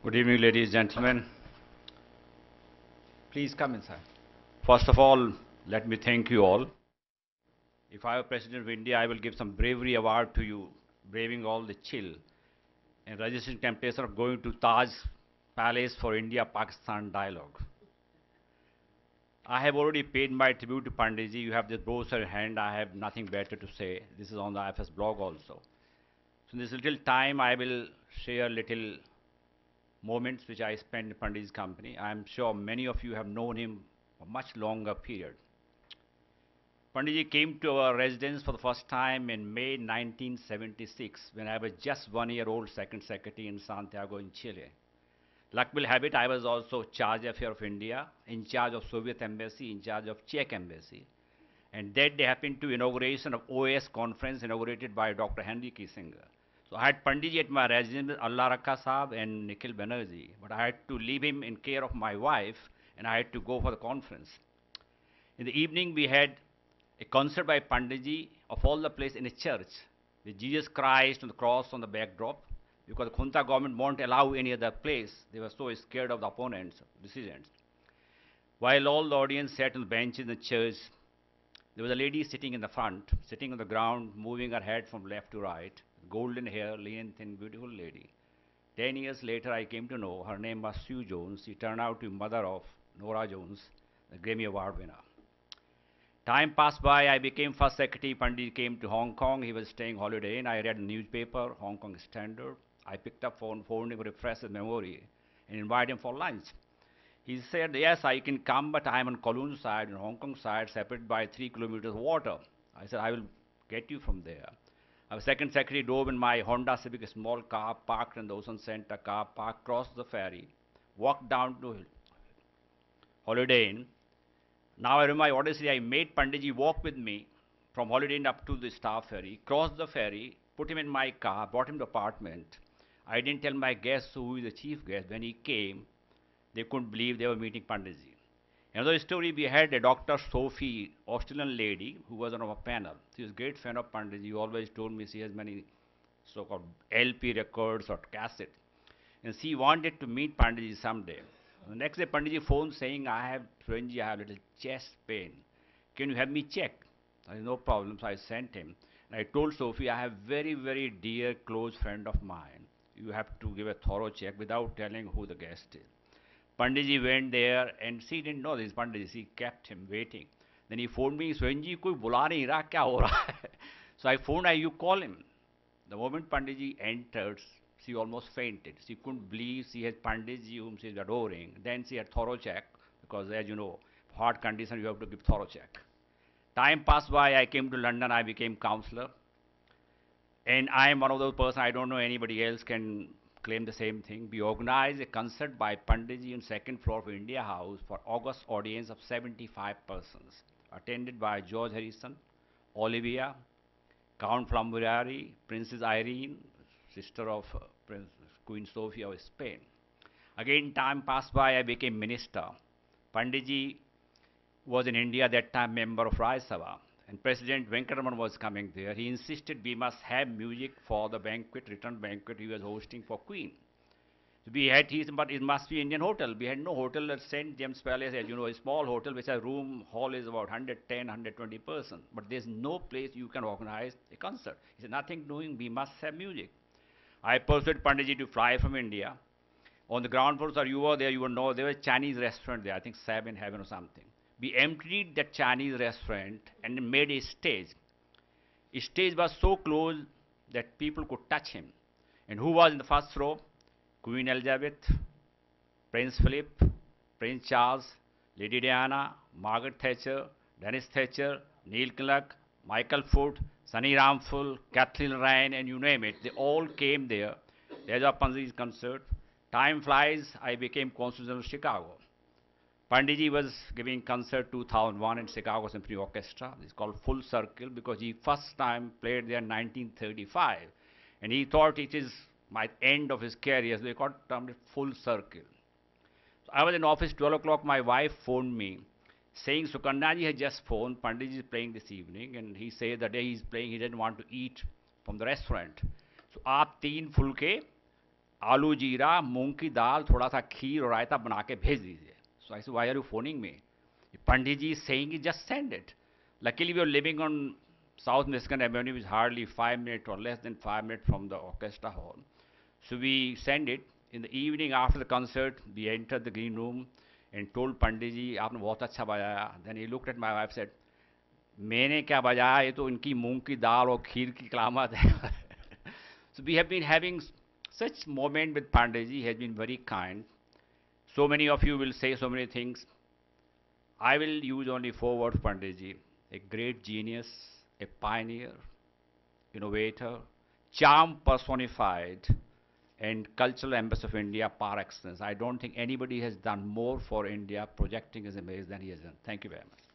Good evening, ladies and gentlemen. Please come inside. First of all, let me thank you all. If I were President of India, I will give some bravery award to you, braving all the chill and resisting temptation of going to Taj Palace for India-Pakistan dialogue. I have already paid my tribute to Panditji. You have this brochure in hand. I have nothing better to say. This is on the IFS blog also. So in this little time, I will share little moments which I spent in Pandit's company. I am sure many of you have known him for a much longer period. Panditji came to our residence for the first time in May 1976 when I was just 1 year old second secretary in Santiago in Chile. Luck will have it, I was also charge affair of India, in charge of Soviet embassy, in charge of Czech embassy. And that day happened to inauguration of OAS conference inaugurated by Dr. Henry Kissinger. So I had Panditji at my residence, Allah Rakha Saab and Nikhil Banerjee, but I had to leave him in care of my wife and I had to go for the conference. In the evening we had a concert by Panditji of all the place in a church with Jesus Christ on the cross on the backdrop because the Junta government won't allow any other place. They were so scared of the opponents' decisions. While all the audience sat on the benches in the church, there was a lady sitting in the front, sitting on the ground, moving her head from left to right, golden hair, lean, thin, beautiful lady. 10 years later, I came to know her name was Sue Jones. She turned out to be mother of Nora Jones, the Grammy Award winner. Time passed by, I became first secretary. Pandit came to Hong Kong. He was staying holiday and I read the newspaper, Hong Kong Standard. I picked up phone him to refresh his memory and invited him for lunch. He said, yes, I can come, but I am on Kowloon side and Hong Kong side, separated by 3 kilometers water. I said, I will get you from there. Our second secretary drove in my Honda Civic, a small car, parked in the Ocean Center car park, crossed the ferry, walked down to Holiday Inn. Now I remember my odyssey, I made Panditji walk with me from Holiday Inn up to the Star Ferry, crossed the ferry, put him in my car, brought him to the apartment. I didn't tell my guests who is the chief guest. When he came, they couldn't believe they were meeting Panditji. Another story, we had a Dr. Sophie, Australian lady, who was on our panel. She was a great fan of Panditji. He always told me she has many so-called LP records or cassettes. And she wanted to meet Panditji someday. The next day, Panditji phoned saying, I have a little chest pain. Can you have me checked? I said, no problem. So I sent him. And I told Sophie, I have very, very dear, close friend of mine. You have to give a thorough check without telling who the guest is. Panditji went there and she didn't know this Panditji. She kept him waiting. Then he phoned me, Swainji, koi bula nahi raha, kya ho raha hai? So I phoned her, you call him. The moment Panditji entered, she almost fainted. She couldn't believe she had Panditji whom she is adoring. Then she had thorough check, because as you know, heart condition you have to give thorough check. Time passed by, I came to London, I became counselor. And I am one of those persons, I don't know anybody else can claim the same thing. We organized a concert by Panditji on second floor of India House for August audience of 75 persons, attended by George Harrison, Olivia, Count Flamuriari, Princess Irene, sister of Queen Sophia of Spain. Again, time passed by, I became minister. Panditji was in India at that time, member of Rajya Sabha, and President Venkataraman was coming there. He insisted we must have music for the banquet, return banquet he was hosting for Queen. So we had his, but it must be Indian hotel. We had no hotel at St. James Palace, as you know, a small hotel which has room, hall is about 110, 120 persons. But there's no place you can organize a concert. He said, nothing doing, we must have music. I persuaded Panditji to fly from India. On the ground floor, sir, you were there, you would know, there was a Chinese restaurant there, I think Seven Heaven or something. We emptied that Chinese restaurant and made a stage. His stage was so close that people could touch him. And who was in the first row? Queen Elizabeth, Prince Philip, Prince Charles, Lady Diana, Margaret Thatcher, Dennis Thatcher, Neil Kinnock, Michael Foot, Sunny Ramphul, Kathleen Ryan, and you name it. They all came there. There's a Panji's concert. Time flies, I became consul of Chicago. Panditji was giving concert 2001 in Chicago Symphony Orchestra. It's called Full Circle because he first time played there in 1935. And he thought it is my end of his career, so they termed it Full Circle. So I was in office, 12 o'clock, my wife phoned me saying, Sukandaji has just phoned, Panditji is playing this evening, and he said the day he's playing, he didn't want to eat from the restaurant. So, aap 3 fulke आलू जीरा, मूंग की दाल, थोड़ा सा खीर और रायता बना के भेज दीजिए. So I said, why are you phoning me? Pandit ji is saying, just send it. Luckily, we were living on South Michigan Avenue, which is hardly 5 minutes or less than 5 minutes from the orchestra hall. So we sent it. In the evening after the concert, we entered the green room and told Pandit ji, आपने बहुत अच्छा बजाया. Then he looked at my wife and said, मैंने क्या बजाया, ये तो इनकी मूंग की दाल और खीर की कलामत है. So we have been having such moment with Pandit ji. He has been very kind. So many of you will say so many things. I will use only four words, Panditji. A great genius, a pioneer, innovator, charm personified, and cultural ambassador of India par excellence. I don't think anybody has done more for India projecting his image than he has done. Thank you very much.